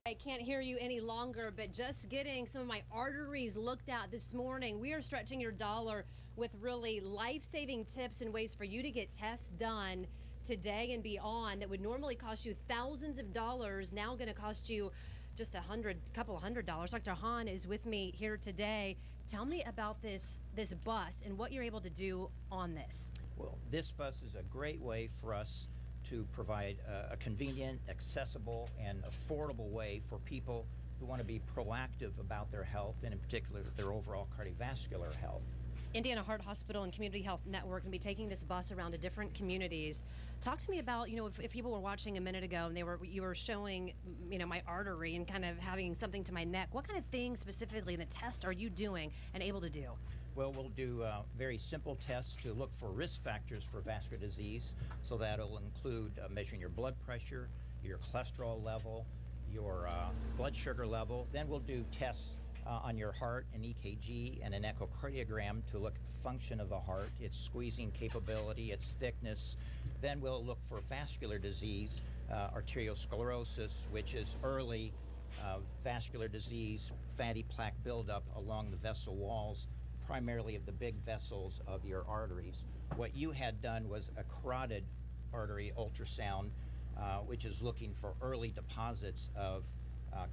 I can't hear you any longer, but just getting some of my arteries looked at this morning. We are stretching your dollar with really life-saving tips and ways for you to get tests done today and beyond that would normally cost you thousands of dollars, now going to cost you just couple of $100. Dr. Hahn is with me here today. Tell me about this bus and what you're able to do on this. Well, this bus is a great way for us to provide a convenient, accessible, and affordable way for people who want to be proactive about their health, and in particular their overall cardiovascular health. Indiana Heart Hospital and Community Health Network will be taking this bus around to different communities. Talk to me about, if people were watching a minute ago and you were showing, my artery and kind of having something to my neck. What kind of things specifically in the test are you doing and able to do? Well, we'll do very simple tests to look for risk factors for vascular disease. So that'll include measuring your blood pressure, your cholesterol level, your blood sugar level. Then we'll do tests on your heart, an EKG and an echocardiogram to look at the function of the heart, its squeezing capability, its thickness. Then we'll look for vascular disease, arteriosclerosis, which is early vascular disease, fatty plaque buildup along the vessel walls, primarily of the big vessels of your arteries. What you had done was a carotid artery ultrasound, which is looking for early deposits of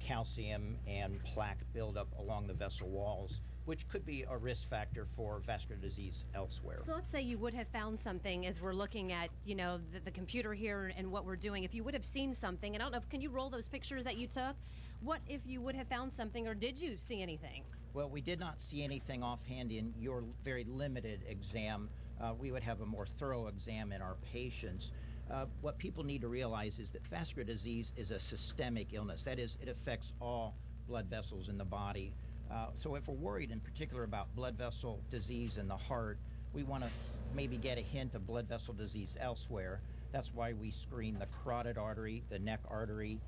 calcium and plaque buildup along the vessel walls, which could be a risk factor for vascular disease elsewhere. So let's say you would have found something as we're looking at, the computer here and what we're doing. If you would have seen something, and I don't know, can you roll those pictures that you took? What if you would have found something, or did you see anything? Well, we did not see anything offhand in your very limited exam. We would have a more thorough exam in our patients. What people need to realize is that vascular disease is a systemic illness. That is, it affects all blood vessels in the body. So if we're worried in particular about blood vessel disease in the heart, we want to maybe get a hint of blood vessel disease elsewhere. That's why we screen the carotid artery, the neck artery.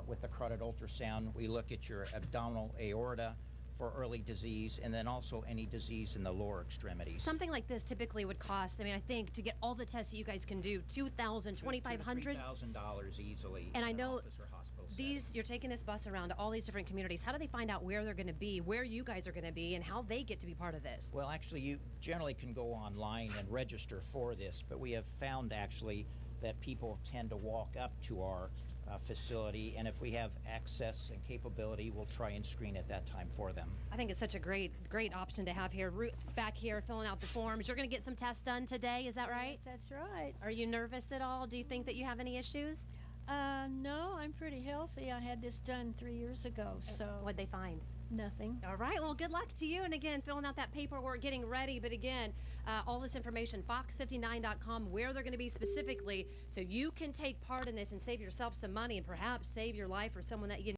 With the carotid ultrasound, we look at your abdominal aorta for early disease, and then also any disease in the lower extremities. Something like this typically would cost, I think, to get all the tests that you guys can do, $2,000, $2,500? $3,000 easily. And I know these, you're taking this bus around to all these different communities. How do they find out where they're going to be, where you guys are going to be, and how they get to be part of this? Well, actually, you generally can go online and register for this, but we have found actually that people tend to walk up to our facility, and if we have access and capability, we'll try and screen at that time for them. I think it's such a great option to have here. Ruth's back here filling out the forms. You're going to get some tests done today, is that right? Yes, that's right. Are you nervous at all? Do you think that you have any issues? No, I'm pretty healthy. I had this done 3 years ago, so... What'd they find? Nothing. All right, well, good luck to you. And again, filling out that paperwork, getting ready. But again, all this information, FOX59.com, where they're going to be specifically, so you can take part in this and save yourself some money and perhaps save your life or someone that you